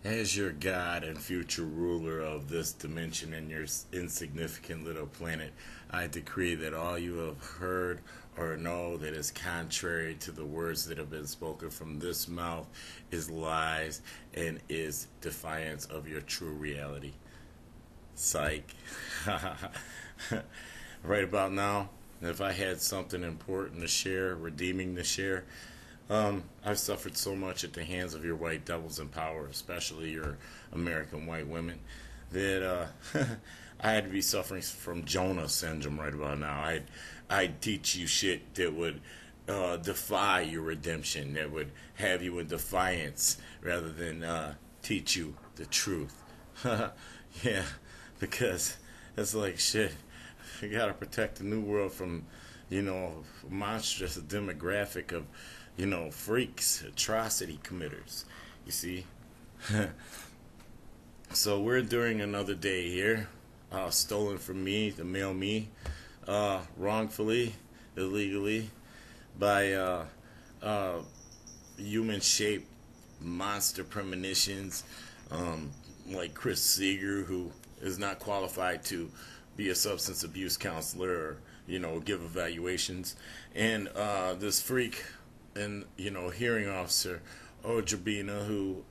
As your God and future ruler of this dimension and your insignificant little planet, I decree that all you have heard or know that is contrary to the words that have been spoken from this mouth is lies and is defiance of your true reality. Psych. Right about now, if I had something important to share, redeeming to share, I've suffered so much at the hands of your white devils in power, especially your American white women, that I had to be suffering from Jonah syndrome right about now. I'd teach you shit that would defy your redemption, that would have you in defiance rather than teach you the truth. Yeah, because it's like shit. You gotta protect the new world from, monstrous demographic of, freaks, atrocity committers. You see? So we're doing another day here, stolen from me, the male me, wrongfully, illegally, by human-shaped monster premonitions, like Chris Seeger, who is not qualified to be a substance abuse counselor or, give evaluations, and this freak and, hearing officer, Ojabina, who,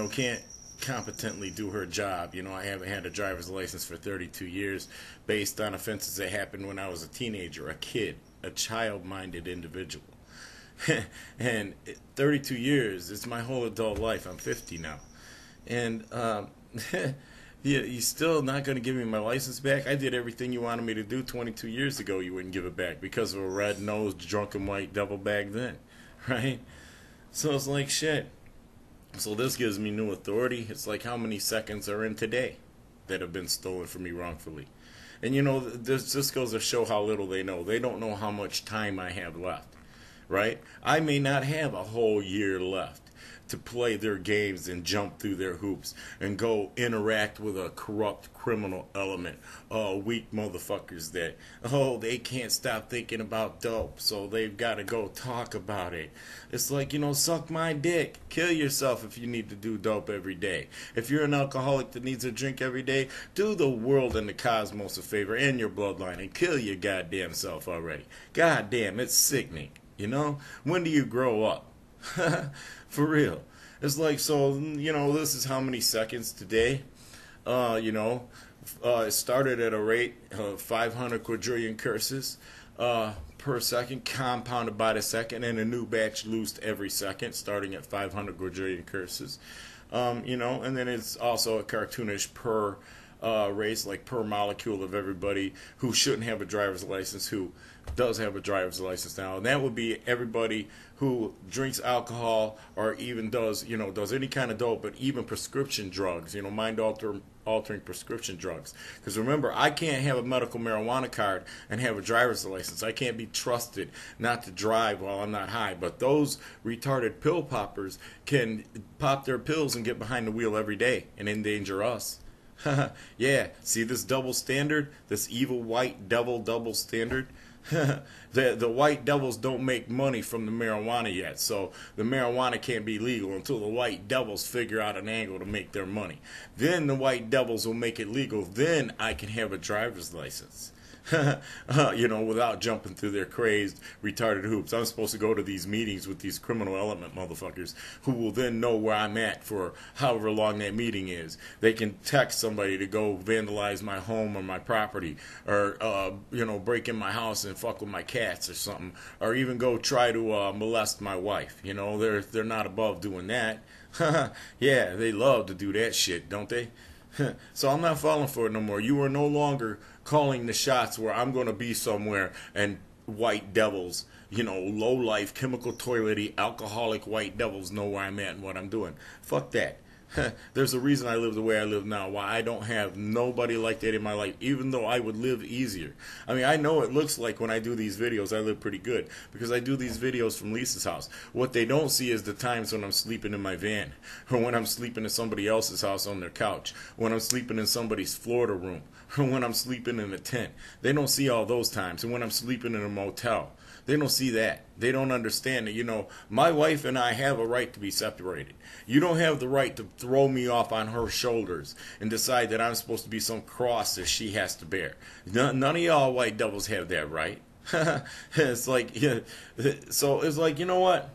can't competently do her job. I haven't had a driver's license for 32 years based on offenses that happened when I was a teenager, a kid, a child-minded individual. And 32 years, it's my whole adult life. I'm 50 now. And you still not going to give me my license back? I did everything you wanted me to do 22 years ago. You wouldn't give it back because of a red-nosed, drunken white devil back then, right? So it's like shit. So this gives me new authority. It's like how many seconds are in today that have been stolen from me wrongfully. And this just goes to show how little they know. They don't know how much time I have left, right? I may not have a whole year left to play their games and jump through their hoops and go interact with a corrupt criminal element. Weak motherfuckers that, they can't stop thinking about dope, so they've got to go talk about it. It's like, suck my dick. Kill yourself if you need to do dope every day. If you're an alcoholic that needs a drink every day, do the world and the cosmos a favor and your bloodline and kill your goddamn self already. Goddamn, it's sickening. When do you grow up? For real. It's like, so, this is how many seconds today. It started at a rate of 500 quadrillion curses per second, compounded by the second, and a new batch loosed every second, starting at 500 quadrillion curses. And then it's also a cartoonish per race, like per molecule of everybody who shouldn't have a driver's license, who does have a driver's license now, and that would be everybody who drinks alcohol or even does any kind of dope, but even prescription drugs, mind altering prescription drugs. Because remember, I can't have a medical marijuana card and have a driver's license. I can't be trusted not to drive while I'm not high. But those retarded pill poppers can pop their pills and get behind the wheel every day and endanger us. Yeah, see this double standard, this evil white devil double standard. The white devils don't make money from the marijuana yet, so the marijuana can't be legal until the white devils figure out an angle to make their money. Then the white devils will make it legal. Then I can have a driver's license. Without jumping through their crazed, retarded hoops. I'm supposed to go to these meetings with these criminal element motherfuckers who will then know where I'm at for however long that meeting is. They can text somebody to go vandalize my home or my property, or break in my house and fuck with my cats or something, or even go try to molest my wife. They're not above doing that. Yeah, they love to do that shit, don't they? So I'm not falling for it no more. You are no longer calling the shots where I'm going to be somewhere and white devils, low life, chemical toilety, alcoholic white devils know where I'm at and what I'm doing. Fuck that. There's a reason I live the way I live now, why I don't have nobody like that in my life, even though I would live easier. I mean, I know it looks like when I do these videos, I live pretty good, because I do these videos from Lisa's house. What they don't see is the times when I'm sleeping in my van, or when I'm sleeping in somebody else's house on their couch, when I'm sleeping in somebody's Florida room, or when I'm sleeping in a tent. They don't see all those times, and when I'm sleeping in a motel. They don't see that. They don't understand that, my wife and I have a right to be separated. You don't have the right to throw me off on her shoulders and decide that I'm supposed to be some cross that she has to bear. None of y'all white devils have that right. It's like, yeah. So it's like, you know what?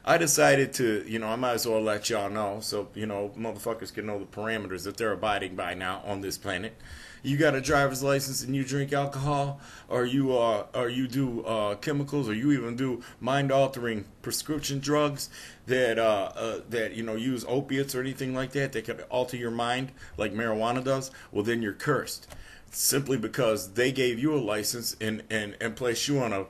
I decided to, I might as well let y'all know so, motherfuckers can know the parameters that they're abiding by now on this planet. You got a driver's license and you drink alcohol, or you do chemicals, or you even do mind-altering prescription drugs that use opiates or anything like that could alter your mind like marijuana does. Well, then you're cursed, simply because they gave you a license and placed you on a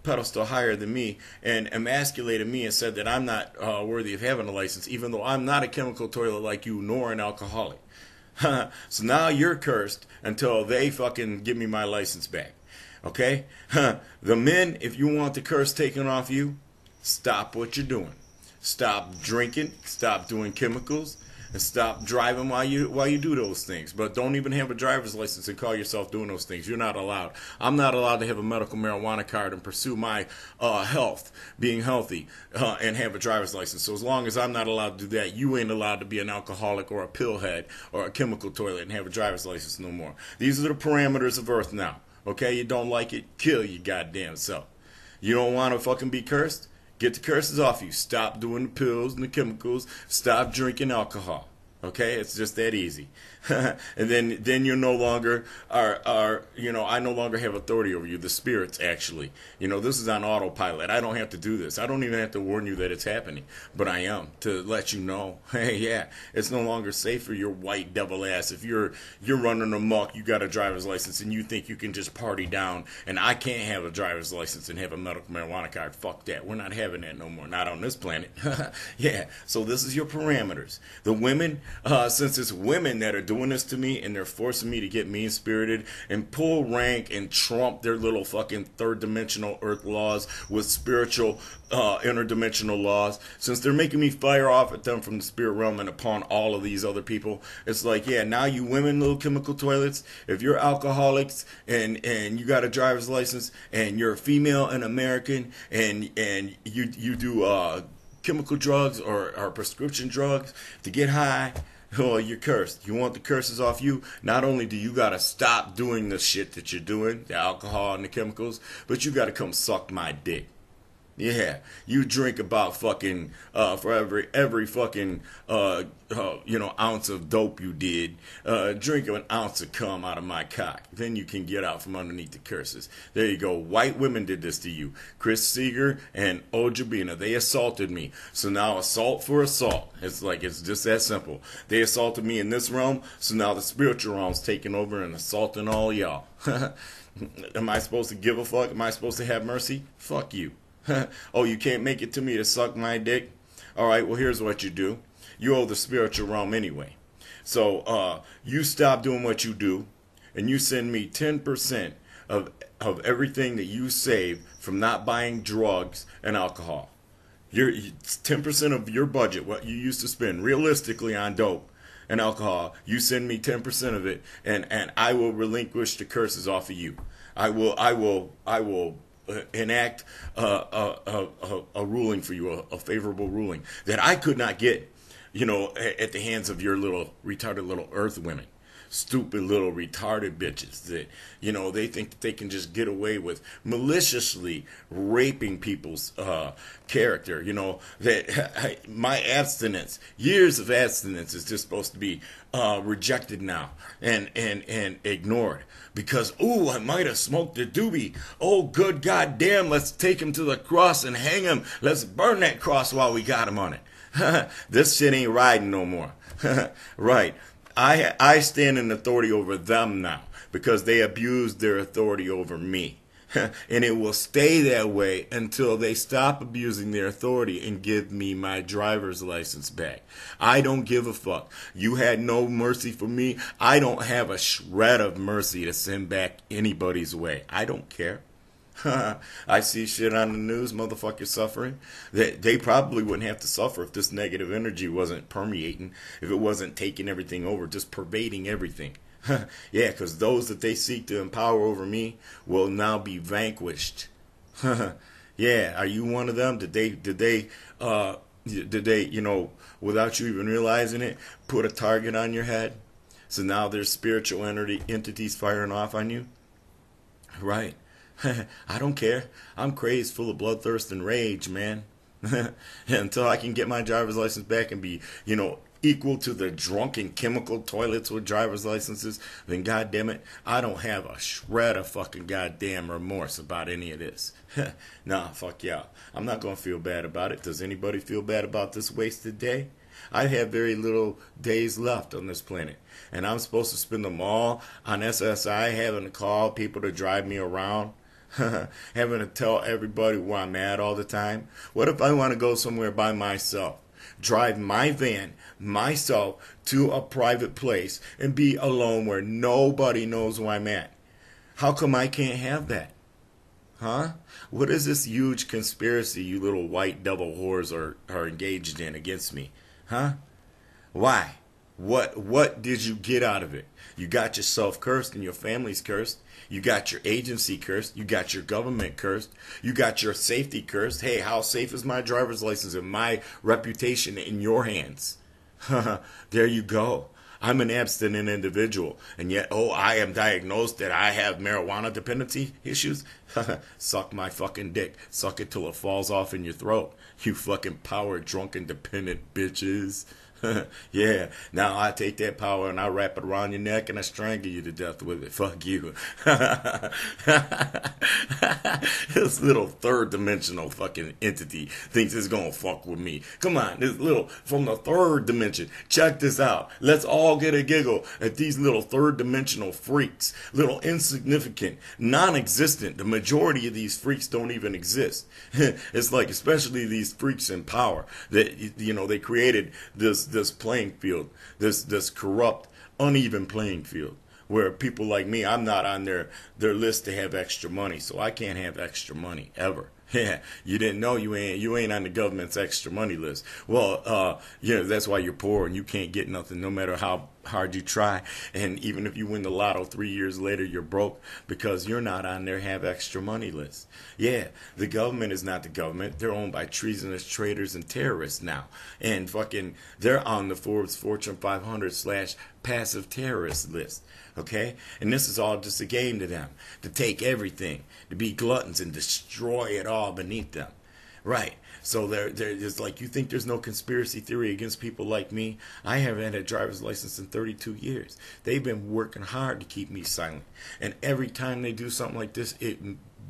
pedestal higher than me and emasculated me and said that I'm not worthy of having a license, even though I'm not a chemical toilet like you nor an alcoholic. So now you're cursed until they fucking give me my license back. Okay? The men, if you want the curse taken off you, stop what you're doing. Stop drinking, stop doing chemicals, and stop driving while you do those things. But don't even have a driver's license and call yourself doing those things. You're not allowed. I'm not allowed to have a medical marijuana card and pursue my health, being healthy, and have a driver's license. So as long as I'm not allowed to do that, you ain't allowed to be an alcoholic or a pillhead or a chemical toilet and have a driver's license no more. These are the parameters of Earth now. Okay? You don't like it? Kill your goddamn self. You don't want to fucking be cursed? Get the curses off you. Stop doing the pills and the chemicals. Stop drinking alcohol. Okay? It's just that easy. And then you're no longer I no longer have authority over you. The spirits, actually. This is on autopilot. I don't have to do this. I don't even have to warn you that it's happening. But I am, to let you know. Hey, yeah, it's no longer safe for your white devil ass. If you're running amok, you got a driver's license, and you think you can just party down, and I can't have a driver's license and have a medical marijuana card. Fuck that. We're not having that no more. Not on this planet. Yeah, so this is your parameters. The women, since it's women that are doing this to me and they're forcing me to get mean-spirited and pull rank and trump their little fucking third-dimensional earth laws with spiritual interdimensional laws, since they're making me fire off at them from the spirit realm and upon all of these other people, it's like, yeah, now you women little chemical toilets, if you're alcoholics and you got a driver's license and you're a female and American and you do chemical drugs or prescription drugs to get high, oh, you're cursed. You want the curses off you? Not only do you gotta stop doing the shit that you're doing, the alcohol and the chemicals, but you gotta come suck my dick. Yeah, you drink about fucking for every fucking ounce of dope you did, drink an ounce of cum out of my cock. Then you can get out from underneath the curses. There you go. White women did this to you. Chris Seeger and Ojabina, they assaulted me. So now assault for assault. It's just that simple. They assaulted me in this realm, so now the spiritual realm's taking over and assaulting all y'all. Am I supposed to give a fuck? Am I supposed to have mercy? Fuck you. Oh, you can't make it to me to suck my dick? Alright, well, here's what you do. You owe the spiritual realm anyway. So, you stop doing what you do, and you send me 10% of everything that you save from not buying drugs and alcohol. 10% of your budget, what you used to spend realistically on dope and alcohol, you send me 10% of it, and I will relinquish the curses off of you. I will enact a ruling for you, a favorable ruling that I could not get, at the hands of your little retarded little earth women. Stupid little retarded bitches that, they think that they can just get away with maliciously raping people's character. That my abstinence, years of abstinence, is just supposed to be rejected now and ignored because, ooh, I might have smoked a doobie. Oh, good goddamn, let's take him to the cross and hang him. Let's burn that cross while we got him on it. This shit ain't riding no more. Right. I stand in authority over them now because they abused their authority over me. And it will stay that way until they stop abusing their authority and give me my driver's license back. I don't give a fuck. You had no mercy for me. I don't have a shred of mercy to send back anybody's way. I don't care. I see shit on the news, motherfuckers suffering. They probably wouldn't have to suffer if this negative energy wasn't permeating, if it wasn't taking everything over, just pervading everything. Yeah, because those that they seek to empower over me will now be vanquished. Yeah, are you one of them? Did they, without you even realizing it, put a target on your head? So now there's spiritual entities firing off on you? Right. I don't care. I'm crazed, full of bloodthirst and rage, man. Until I can get my driver's license back and be, equal to the drunken chemical toilets with driver's licenses, then goddamn it, I don't have a shred of fucking goddamn remorse about any of this. Nah, fuck yeah. I'm not gonna feel bad about it. Does anybody feel bad about this wasted day? I have very little days left on this planet, and I'm supposed to spend them all on SSI, having to call people to drive me around, having to tell everybody where I'm at all the time. What if I want to go somewhere by myself? Drive my van myself to a private place and be alone where nobody knows where I'm at. How come I can't have that? Huh? What is this huge conspiracy you little white devil whores are engaged in against me? Huh? Why? What did you get out of it? You got yourself cursed and your family's cursed. You got your agency cursed. You got your government cursed. You got your safety cursed. Hey, how safe is my driver's license and my reputation in your hands? There you go. I'm an abstinent individual, and yet, I am diagnosed that I have marijuana dependency issues? Suck my fucking dick. Suck it till it falls off in your throat. You fucking power drunken dependent bitches. Yeah, now I take that power and I wrap it around your neck and I strangle you to death with it. Fuck you. This little third dimensional fucking entity thinks it's gonna fuck with me. Come on, this little from the third dimension. Check this out. Let's all get a giggle at these little third dimensional freaks. Little insignificant, non-existent. The majority of these freaks don't even exist. It's like, especially these freaks in power, that they created this playing field, this corrupt, uneven playing field, where people like me, I'm not on their list to have extra money, so I can't have extra money ever. Yeah, you didn't know you ain't on the government's extra money list. Well, that's why you're poor and you can't get nothing, no matter how hard you try. And even if you win the lotto 3 years later, you're broke because you're not on their have extra money list. Yeah, the government is not the government. They're owned by treasonous traitors and terrorists now, and they're on the Forbes Fortune 500 / passive terrorist list. Okay? And this is all just a game to them, to take everything, to be gluttons and destroy it all beneath them. Right. So there's like, you think there's no conspiracy theory against people like me? I haven't had a driver's license in 32 years. They've been working hard to keep me silent. And every time they do something like this, it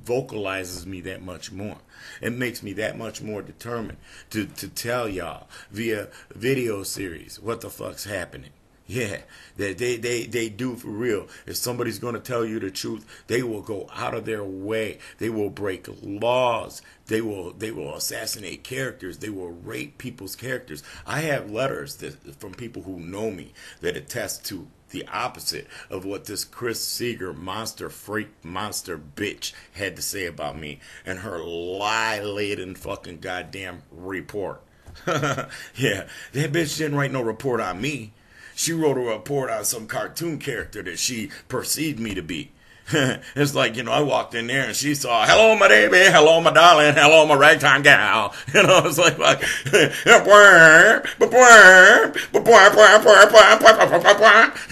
vocalizes me that much more. It makes me that much more determined to tell y'all via video series what the fuck's happening. Yeah, they do for real. If somebody's going to tell you the truth, they will go out of their way. They will break laws. They will assassinate characters. They will rape people's characters. I have letters from people who know me that attest to the opposite of what this Chris Seeger monster freak monster bitch had to say about me and her lie-laden fucking goddamn report. Yeah, that bitch didn't write no report on me. She wrote a report on some cartoon character that she perceived me to be. It's like, I walked in there and she saw, hello, my baby, hello, my darling, hello, my ragtime gal. It's like,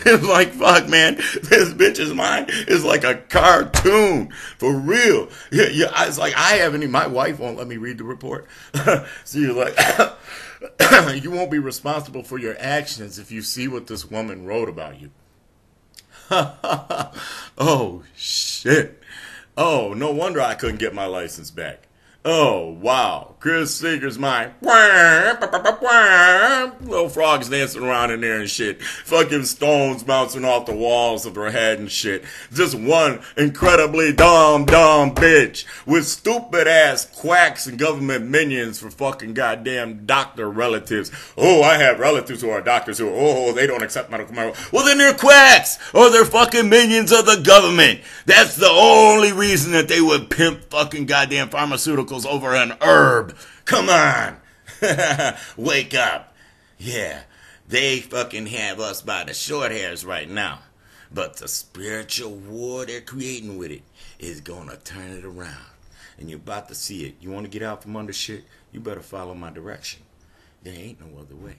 it's like, fuck, man, this bitch's mind is like a cartoon, for real. Yeah, it's like, my wife won't let me read the report. So you're like, you won't be responsible for your actions if you see what this woman wrote about you. Oh, shit. Oh, no wonder I couldn't get my license back. Oh, wow. Chris Seeger's mind. Little frogs dancing around in there and shit. Fucking stones bouncing off the walls of her head and shit. Just one incredibly dumb bitch with stupid ass quacks and government minions for fucking goddamn doctor relatives. Oh, I have relatives who are doctors who, they don't accept medical marijuana. Well, then they're quacks or they're fucking minions of the government. That's the only reason that they would pimp fucking goddamn pharmaceuticals over an herb. Come on. Wake up. Yeah, they fucking have us by the short hairs right now. But the spiritual war they're creating with it is gonna turn it around. and you're about to see it. You want to get out from under shit? You better follow my direction. There ain't no other way.